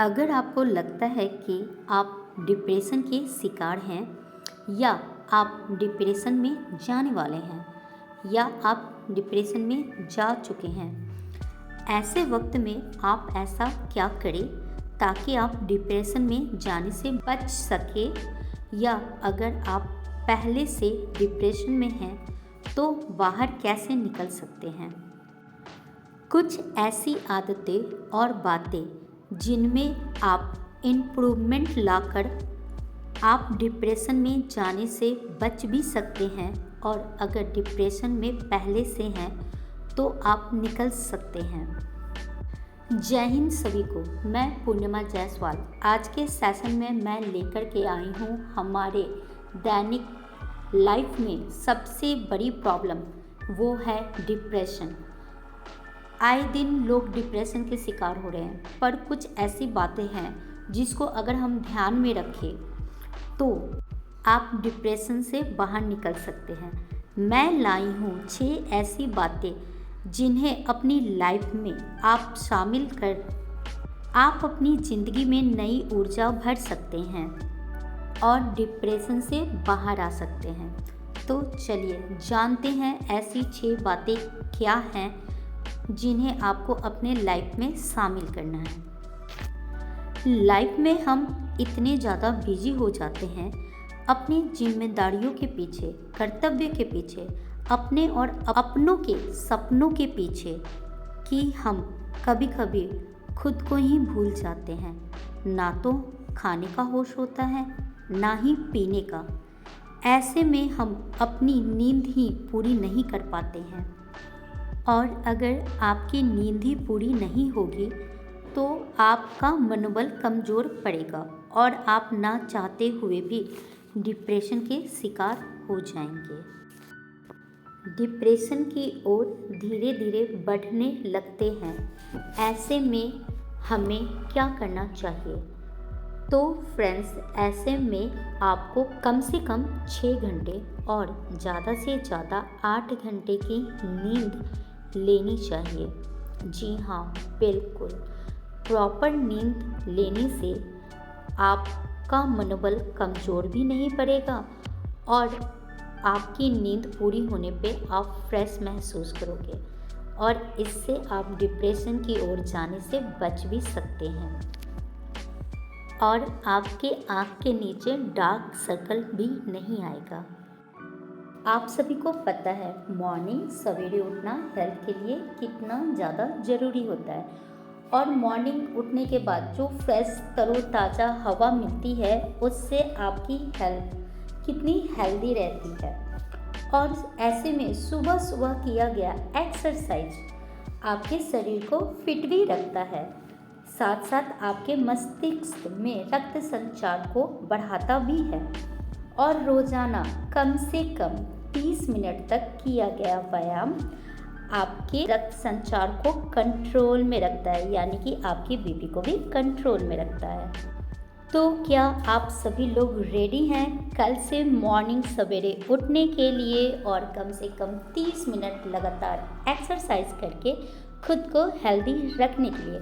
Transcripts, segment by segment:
अगर आपको लगता है कि आप डिप्रेशन के शिकार हैं या आप डिप्रेशन में जाने वाले हैं या आप डिप्रेशन में जा चुके हैं, ऐसे वक्त में आप ऐसा क्या करें ताकि आप डिप्रेशन में जाने से बच सके, या अगर आप पहले से डिप्रेशन में हैं तो बाहर कैसे निकल सकते हैं। कुछ ऐसी आदतें और बातें जिनमें आप इम्प्रूवमेंट लाकर आप डिप्रेशन में जाने से बच भी सकते हैं, और अगर डिप्रेशन में पहले से हैं तो आप निकल सकते हैं। जय हिंद सभी को, मैं पूर्णिमा जायसवाल। आज के सेशन में मैं लेकर के आई हूँ हमारे दैनिक लाइफ में सबसे बड़ी प्रॉब्लम, वो है डिप्रेशन। आए दिन लोग डिप्रेशन के शिकार हो रहे हैं, पर कुछ ऐसी बातें हैं जिसको अगर हम ध्यान में रखें तो आप डिप्रेशन से बाहर निकल सकते हैं। मैं लाई हूँ 6 ऐसी बातें जिन्हें अपनी लाइफ में आप शामिल कर आप अपनी ज़िंदगी में नई ऊर्जा भर सकते हैं और डिप्रेशन से बाहर आ सकते हैं। तो चलिए जानते हैं ऐसी 6 बातें क्या हैं जिन्हें आपको अपने लाइफ में शामिल करना है। लाइफ में हम इतने ज़्यादा बिजी हो जाते हैं अपनी जिम्मेदारियों के पीछे, कर्तव्य के पीछे, अपने और अपनों के सपनों के पीछे, कि हम कभी कभी खुद को ही भूल जाते हैं। ना तो खाने का होश होता है, ना ही पीने का। ऐसे में हम अपनी नींद ही पूरी नहीं कर पाते हैं, और अगर आपकी नींद ही पूरी नहीं होगी तो आपका मनोबल कमज़ोर पड़ेगा और आप ना चाहते हुए भी डिप्रेशन के शिकार हो जाएंगे। डिप्रेशन की ओर धीरे धीरे बढ़ने लगते हैं। ऐसे में हमें क्या करना चाहिए? तो फ्रेंड्स, ऐसे में आपको कम से कम 6 घंटे और ज़्यादा से ज़्यादा 8 घंटे की नींद लेनी चाहिए। जी हाँ, बिल्कुल। प्रॉपर नींद लेने से आपका मनोबल कमज़ोर भी नहीं पड़ेगा और आपकी नींद पूरी होने पे आप फ्रेश महसूस करोगे, और इससे आप डिप्रेशन की ओर जाने से बच भी सकते हैं, और आपके आँख के नीचे डार्क सर्कल भी नहीं आएगा। आप सभी को पता है मॉर्निंग सवेरे उठना हेल्थ के लिए कितना ज़्यादा ज़रूरी होता है, और मॉर्निंग उठने के बाद जो फ्रेश तरोताज़ा हवा मिलती है उससे आपकी हेल्थ कितनी हेल्दी रहती है। और ऐसे में सुबह सुबह किया गया एक्सरसाइज आपके शरीर को फिट भी रखता है, साथ साथ आपके मस्तिष्क में रक्त संचार को बढ़ाता भी है, और रोज़ाना कम से कम 30 मिनट तक किया गया व्यायाम आपके रक्त संचार को कंट्रोल में रखता है, यानी कि आपकी बीपी को भी कंट्रोल में रखता है। तो क्या आप सभी लोग रेडी हैं कल से मॉर्निंग सवेरे उठने के लिए और कम से कम 30 मिनट लगातार एक्सरसाइज करके खुद को हेल्दी रखने के लिए?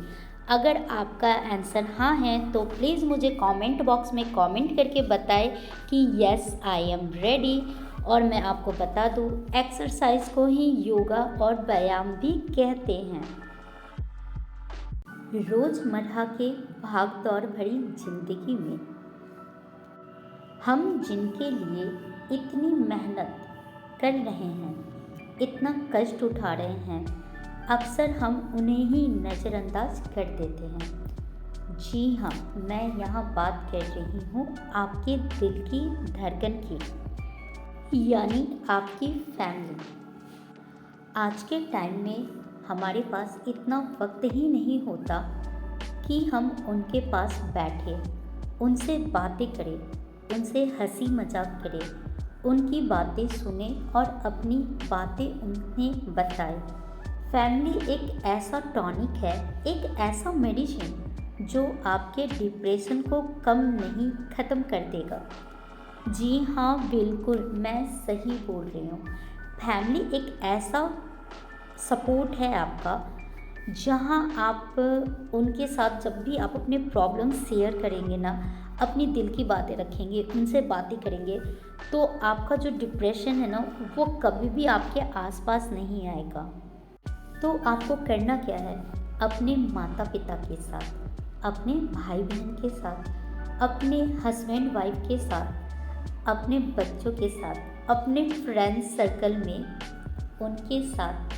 अगर आपका आंसर हाँ है तो प्लीज़ मुझे कमेंट बॉक्स में कमेंट करके बताएं कि यस आई एम रेडी। और मैं आपको बता दूँ, एक्सरसाइज को ही योगा और व्यायाम भी कहते हैं। रोज़मर्रा के भागदौड़ भरी जिंदगी में हम जिनके लिए इतनी मेहनत कर रहे हैं, इतना कष्ट उठा रहे हैं, अक्सर हम उन्हें ही नज़रअंदाज कर देते हैं। जी हाँ, मैं यहाँ बात कर रही हूँ आपके दिल की धड़कन की, यानी आपकी फैमिली। आज के टाइम में हमारे पास इतना वक्त ही नहीं होता कि हम उनके पास बैठे, उनसे बातें करें, उनसे हंसी मजाक करें, उनकी बातें सुने और अपनी बातें उन्हें बताएं। फैमिली एक ऐसा टॉनिक है, एक ऐसा मेडिसिन जो आपके डिप्रेशन को कम नहीं ख़त्म कर देगा। जी हाँ, बिल्कुल मैं सही बोल रही हूँ। फैमिली एक ऐसा सपोर्ट है आपका जहाँ आप उनके साथ जब भी आप अपने प्रॉब्लम शेयर करेंगे ना, अपनी दिल की बातें रखेंगे, उनसे बातें करेंगे, तो आपका जो डिप्रेशन है ना, वो कभी भी आपके आसपास नहीं आएगा। तो आपको करना क्या है, अपने माता पिता के साथ, अपने भाई बहन के साथ, अपने हस्बैंड वाइफ के साथ, अपने बच्चों के साथ, अपने फ्रेंड्स सर्कल में उनके साथ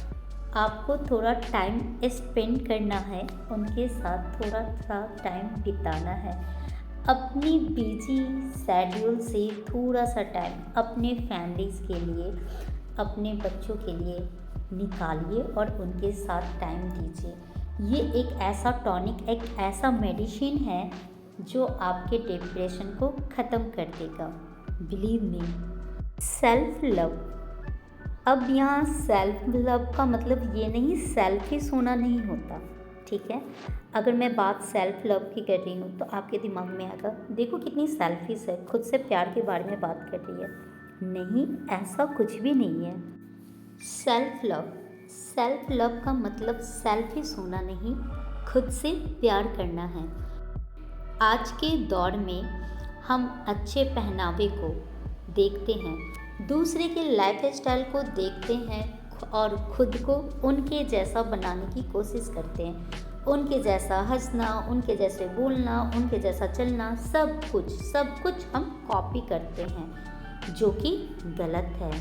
आपको थोड़ा टाइम स्पेंड करना है, उनके साथ थोड़ा सा टाइम बिताना है। अपनी बिजी शेड्यूल से थोड़ा सा टाइम अपने फैमिलीज़ के लिए, अपने बच्चों के लिए निकालिए और उनके साथ टाइम दीजिए। ये एक ऐसा टॉनिक, एक ऐसा मेडिसिन है जो आपके डिप्रेशन को ख़त्म कर देगा। Believe me. Self love. अब यहाँ सेल्फ लव का मतलब ये नहीं सेल्फिश होना नहीं होता, ठीक है। अगर मैं बात सेल्फ लव की कर रही हूँ तो आपके दिमाग में आएगा देखो कितनी सेल्फिश है, खुद से प्यार के बारे में बात कर रही है। नहीं, ऐसा कुछ भी नहीं है। सेल्फ लव, सेल्फ लव का मतलब सेल्फिश होना नहीं, खुद से प्यार करना है। आज के दौर में हम अच्छे पहनावे को देखते हैं, दूसरे के लाइफ स्टाइल को देखते हैं और खुद को उनके जैसा बनाने की कोशिश करते हैं। उनके जैसा हंसना, उनके जैसे बोलना, उनके जैसा चलना, सब कुछ हम कॉपी करते हैं, जो कि गलत है।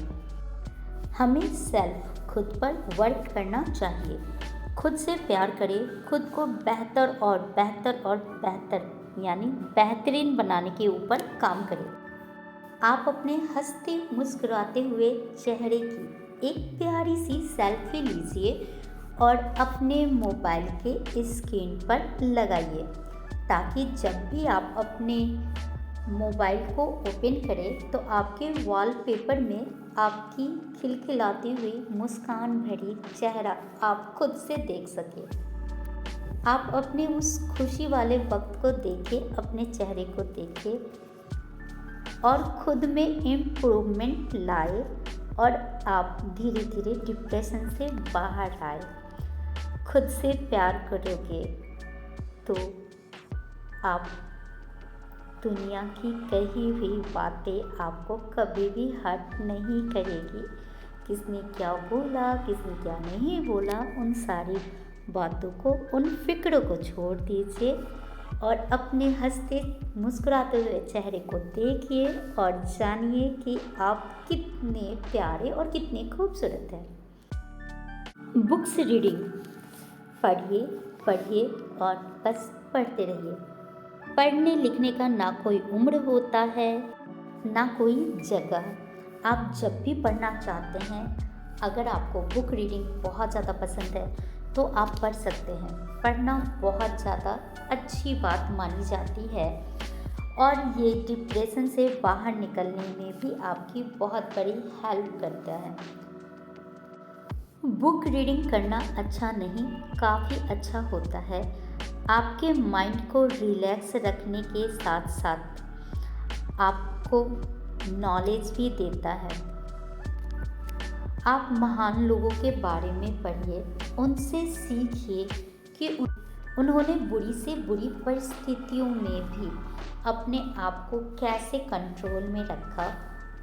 हमें सेल्फ खुद पर वर्क करना चाहिए। खुद से प्यार करें, खुद को बेहतर और बेहतर और बेहतर यानी बेहतरीन बनाने के ऊपर काम करें। आप अपने हंसते मुस्कुराते हुए चेहरे की एक प्यारी सी सेल्फी लीजिए और अपने मोबाइल के स्क्रीन पर लगाइए, ताकि जब भी आप अपने मोबाइल को ओपन करें तो आपके वॉलपेपर में आपकी खिलखिलाती हुई मुस्कान भरी चेहरा आप खुद से देख सकें। आप अपने उस खुशी वाले वक्त को देखें, अपने चेहरे को देखें और खुद में इम्प्रूवमेंट लाए और आप धीरे धीरे डिप्रेशन से बाहर आए। खुद से प्यार करोगे तो आप दुनिया की कही हुई बातें आपको कभी भी हर्ट नहीं करेगी। किसने क्या बोला, किसने क्या नहीं बोला, उन सारी बातों को, उन फिक्रों को छोड़ दीजिए और अपने हंसते मुस्कुराते हुए चेहरे को देखिए और जानिए कि आप कितने प्यारे और कितने खूबसूरत हैं। बुक्स रीडिंग, पढ़िए पढ़िए और बस पढ़ते रहिए। पढ़ने लिखने का ना कोई उम्र होता है, ना कोई जगह। आप जब भी पढ़ना चाहते हैं, अगर आपको बुक रीडिंग बहुत ज़्यादा पसंद है तो आप पढ़ सकते हैं। पढ़ना बहुत ज़्यादा अच्छी बात मानी जाती है और ये डिप्रेशन से बाहर निकलने में भी आपकी बहुत बड़ी हेल्प करता है। बुक रीडिंग करना अच्छा नहीं, काफ़ी अच्छा होता है। आपके माइंड को रिलैक्स रखने के साथ साथ आपको नॉलेज भी देता है। आप महान लोगों के बारे में पढ़िए, उनसे सीखिए कि उन्होंने बुरी से बुरी परिस्थितियों में भी अपने आप को कैसे कंट्रोल में रखा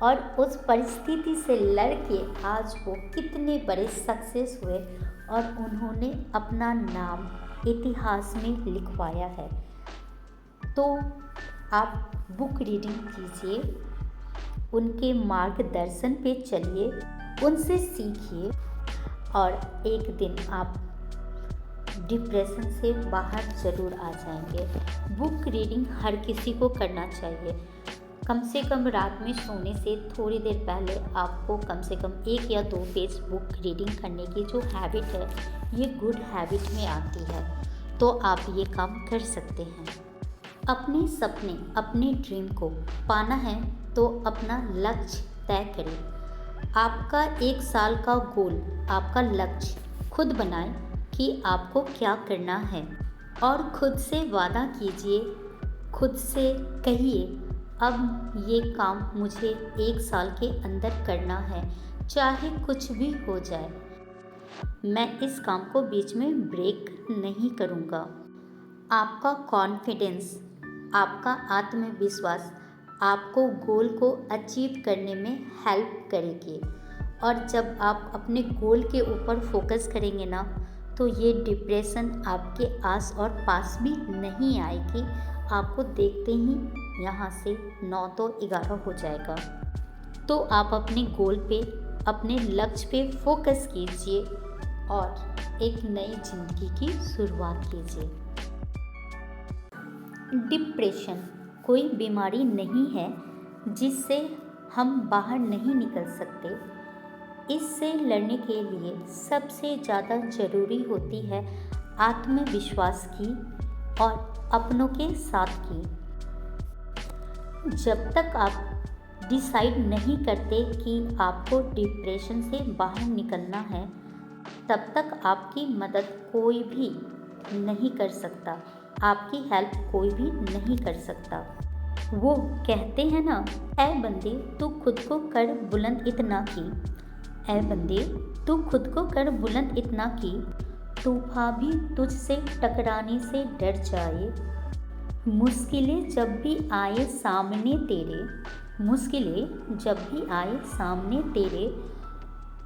और उस परिस्थिति से लड़के आज वो कितने बड़े सक्सेस हुए और उन्होंने अपना नाम इतिहास में लिखवाया है। तो आप बुक रीडिंग कीजिए, उनके मार्गदर्शन पे चलिए, उनसे सीखिए और एक दिन आप डिप्रेशन से बाहर ज़रूर आ जाएंगे। बुक रीडिंग हर किसी को करना चाहिए। कम से कम रात में सोने से थोड़ी देर पहले आपको कम से कम 1 या 2 पेज बुक रीडिंग करने की जो हैबिट है, ये गुड हैबिट में आती है, तो आप ये काम कर सकते हैं। अपने सपने, अपने ड्रीम को पाना है तो अपना लक्ष्य तय करें। आपका 1 साल का गोल, आपका लक्ष्य खुद बनाएं कि आपको क्या करना है और खुद से वादा कीजिए, खुद से कहिए अब ये काम मुझे 1 साल के अंदर करना है, चाहे कुछ भी हो जाए। मैं इस काम को बीच में ब्रेक नहीं करूँगा। आपका कॉन्फिडेंस, आपका आत्मविश्वास आपको गोल को अचीव करने में हेल्प करेगी। और जब आप अपने गोल के ऊपर फोकस करेंगे ना, तो ये डिप्रेशन आपके आस और पास भी नहीं आएगी। आपको देखते ही यहाँ से 9 तो 11 हो जाएगा। तो आप अपने गोल पे, अपने लक्ष्य पे फोकस कीजिए और एक नई जिंदगी की शुरुआत कीजिए। डिप्रेशन कोई बीमारी नहीं है जिससे हम बाहर नहीं निकल सकते। इससे लड़ने के लिए सबसे ज़्यादा ज़रूरी होती है आत्मविश्वास की और अपनों के साथ की। जब तक आप डिसाइड नहीं करते कि आपको डिप्रेशन से बाहर निकलना है, तब तक आपकी मदद कोई भी नहीं कर सकता, आपकी हेल्प कोई भी नहीं कर सकता। वो कहते हैं ना, ऐ बंदे तू खुद को कर बुलंद इतना की, ऐ बंदे तू खुद को कर बुलंद इतना की, तूफान भी तुझसे टकराने से डर जाए। मुश्किलें जब भी आए सामने तेरे, मुश्किलें जब भी आए सामने तेरे,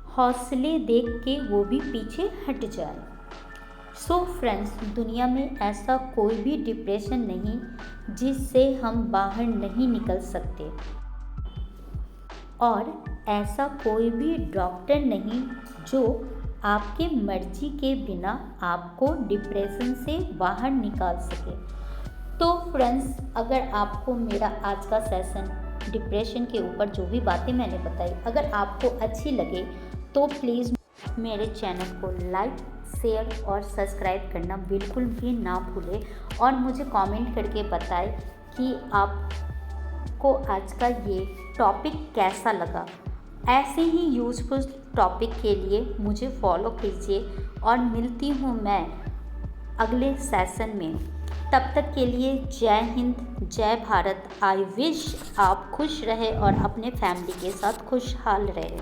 हौसले देख के वो भी पीछे हट जाए। सो फ्रेंड्स, दुनिया में ऐसा कोई भी डिप्रेशन नहीं जिससे हम बाहर नहीं निकल सकते, और ऐसा कोई भी डॉक्टर नहीं जो आपके मर्जी के बिना आपको डिप्रेशन से बाहर निकाल सके। तो फ्रेंड्स, अगर आपको मेरा आज का सेशन डिप्रेशन के ऊपर जो भी बातें मैंने बताई अगर आपको अच्छी लगे तो प्लीज़ मेरे चैनल को लाइक, शेयर और सब्सक्राइब करना बिल्कुल भी ना भूलें और मुझे कमेंट करके बताएं कि आपको आज का ये टॉपिक कैसा लगा। ऐसे ही यूज़फुल टॉपिक के लिए मुझे फॉलो कीजिए और मिलती हूँ मैं अगले सेशन में। तब तक के लिए जय हिंद, जय भारत। आई विश आप खुश रहे और अपने फैमिली के साथ खुशहाल रहे।